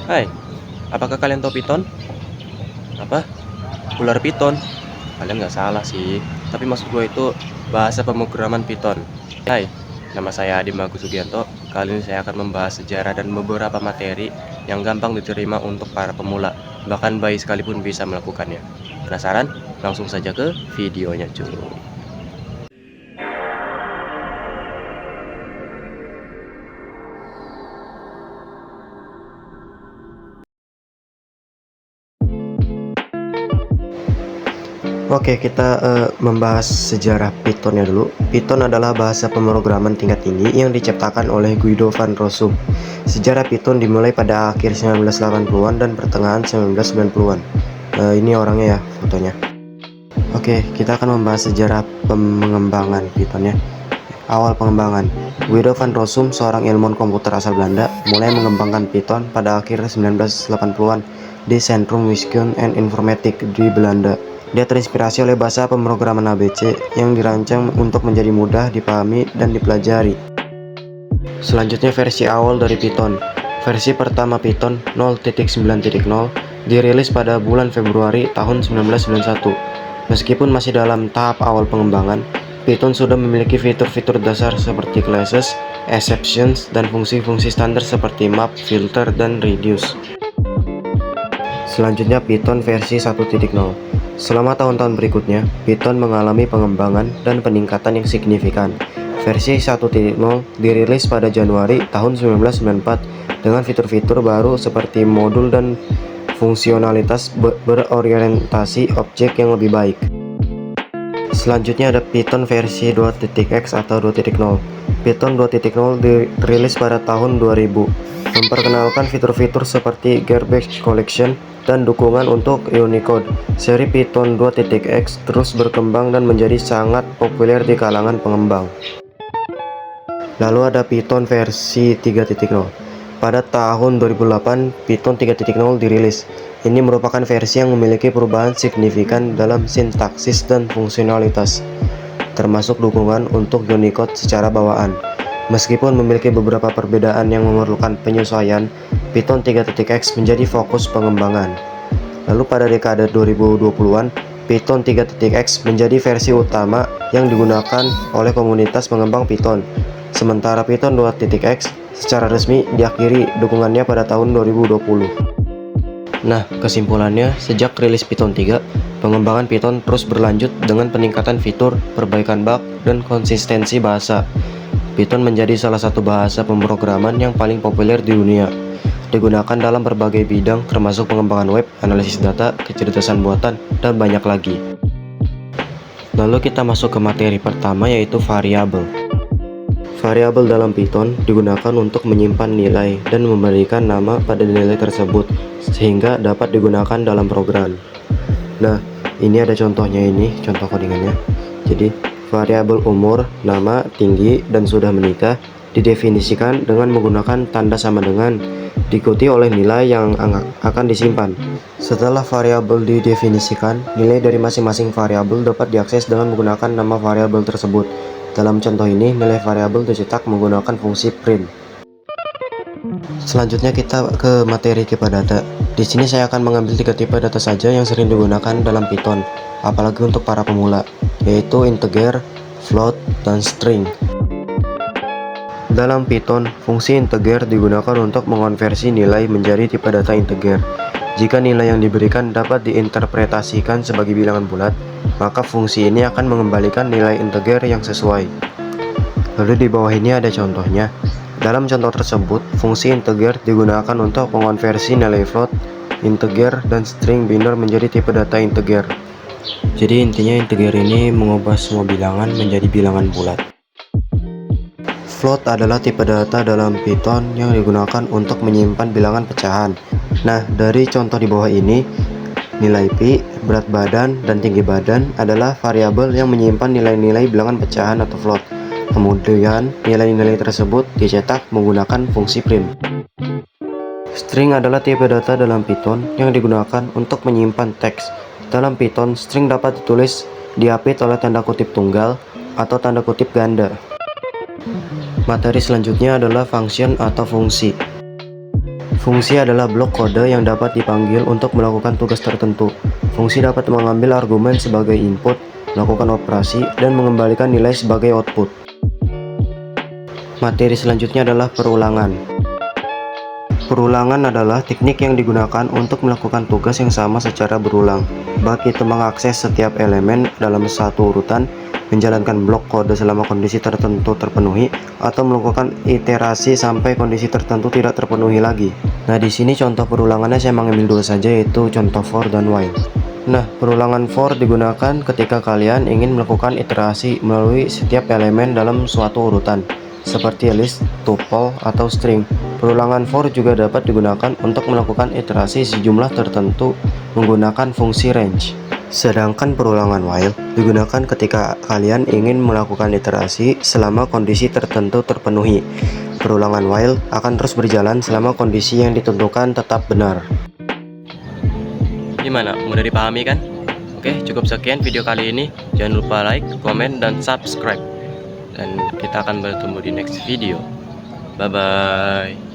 Hai, apakah kalian tahu Python? Apa? Ular Python? Kalian nggak salah sih, tapi maksud gue itu bahasa pemrograman Python. Hai, nama saya Adi Magus Sugianto. Kali ini saya akan membahas sejarah dan beberapa materi yang gampang diterima untuk para pemula, bahkan bayi sekalipun bisa melakukannya. Penasaran? Langsung saja ke videonya cuy. Oke, kita membahas sejarah Python ya dulu. Python adalah bahasa pemrograman tingkat tinggi yang diciptakan oleh Guido van Rossum. Sejarah Python dimulai pada akhir 1980-an dan pertengahan 1990-an. Ini orangnya ya, fotonya. Oke, kita akan membahas sejarah pengembangan Python ya. Awal pengembangan. Guido van Rossum, seorang ilmuwan komputer asal Belanda, mulai mengembangkan Python pada akhir 1980-an di Centrum Wiskunde en Informatiek di Belanda. Dia terinspirasi oleh bahasa pemrograman ABC yang dirancang untuk menjadi mudah dipahami dan dipelajari. Selanjutnya versi awal dari Python. Versi pertama Python 0.9.0 dirilis pada bulan Februari tahun 1991. Meskipun masih dalam tahap awal pengembangan, Python sudah memiliki fitur-fitur dasar seperti classes, exceptions, dan fungsi-fungsi standar seperti map, filter, dan reduce. Selanjutnya Python versi 1.0. Selama tahun-tahun berikutnya, Python mengalami pengembangan dan peningkatan yang signifikan. Versi 1.0 dirilis pada Januari tahun 1994 dengan fitur-fitur baru seperti modul dan fungsionalitas berorientasi objek yang lebih baik. Selanjutnya ada Python versi 2.x atau 2.0. Python 2.0 dirilis pada tahun 2000, memperkenalkan fitur-fitur seperti garbage collection dan dukungan untuk Unicode. Seri Python 2.x terus berkembang dan menjadi sangat populer di kalangan pengembang. Lalu ada Python versi 3.0. Pada tahun 2008, Python 3.0 dirilis. Ini merupakan versi yang memiliki perubahan signifikan dalam sintaksis dan fungsionalitas, termasuk dukungan untuk Unicode secara bawaan. Meskipun memiliki beberapa perbedaan yang memerlukan penyesuaian, Python 3.x menjadi fokus pengembangan. Lalu pada dekade 2020-an, Python 3.x menjadi versi utama yang digunakan oleh komunitas pengembang Python. Sementara Python 2.x secara resmi diakhiri dukungannya pada tahun 2020. Nah, kesimpulannya, sejak rilis Python 3, pengembangan Python terus berlanjut dengan peningkatan fitur, perbaikan bug, dan konsistensi bahasa. Python menjadi salah satu bahasa pemrograman yang paling populer di dunia. Digunakan dalam berbagai bidang termasuk pengembangan web, analisis data, kecerdasan buatan, dan banyak lagi. Lalu kita masuk ke materi pertama, yaitu variabel. Variabel dalam Python digunakan untuk menyimpan nilai dan memberikan nama pada nilai tersebut sehingga dapat digunakan dalam program. Nah, ini ada contohnya, ini contoh codingannya. Jadi, variabel umur, nama, tinggi, dan sudah menikah didefinisikan dengan menggunakan tanda sama dengan, diikuti oleh nilai yang akan disimpan. Setelah variabel didefinisikan, nilai dari masing-masing variabel dapat diakses dengan menggunakan nama variabel tersebut. Dalam contoh ini, nilai variabel dicetak menggunakan fungsi print. Selanjutnya kita ke materi tipe data. Di sini saya akan mengambil 3 tipe data saja yang sering digunakan dalam Python, apalagi untuk para pemula, yaitu integer, float, dan string. Dalam Python, fungsi integer digunakan untuk mengonversi nilai menjadi tipe data integer. Jika nilai yang diberikan dapat diinterpretasikan sebagai bilangan bulat, maka fungsi ini akan mengembalikan nilai integer yang sesuai. Lalu di bawah ini ada contohnya. Dalam contoh tersebut, fungsi integer digunakan untuk mengonversi nilai float, integer, dan string binary menjadi tipe data integer. Jadi intinya integer ini mengubah semua bilangan menjadi bilangan bulat. Float adalah tipe data dalam Python yang digunakan untuk menyimpan bilangan pecahan. Nah, dari contoh di bawah ini, nilai pi, berat badan, dan tinggi badan adalah variabel yang menyimpan nilai-nilai bilangan pecahan atau float. Kemudian, nilai-nilai tersebut dicetak menggunakan fungsi print. String adalah tipe data dalam Python yang digunakan untuk menyimpan teks. Dalam Python, string dapat ditulis diapit oleh tanda kutip tunggal atau tanda kutip ganda. Materi selanjutnya adalah function atau fungsi. Fungsi adalah blok kode yang dapat dipanggil untuk melakukan tugas tertentu. Fungsi dapat mengambil argumen sebagai input, melakukan operasi, dan mengembalikan nilai sebagai output. Materi selanjutnya adalah perulangan. Perulangan adalah teknik yang digunakan untuk melakukan tugas yang sama secara berulang, baik itu mengakses setiap elemen dalam satu urutan, menjalankan blok kode selama kondisi tertentu terpenuhi, atau melakukan iterasi sampai kondisi tertentu tidak terpenuhi lagi. Nah, di sini contoh perulangannya saya mengambil dua saja, yaitu contoh for dan while. Nah, perulangan for digunakan ketika kalian ingin melakukan iterasi melalui setiap elemen dalam suatu urutan, seperti list, tuple, atau string. Perulangan for juga dapat digunakan untuk melakukan iterasi sejumlah tertentu menggunakan fungsi range. Sedangkan perulangan while digunakan ketika kalian ingin melakukan iterasi selama kondisi tertentu terpenuhi. Perulangan while akan terus berjalan selama kondisi yang ditentukan tetap benar. Gimana? Mudah dipahami kan? Oke, cukup sekian video kali ini. Jangan lupa like, komen, dan subscribe. Dan kita akan bertemu di next video. Bye-bye.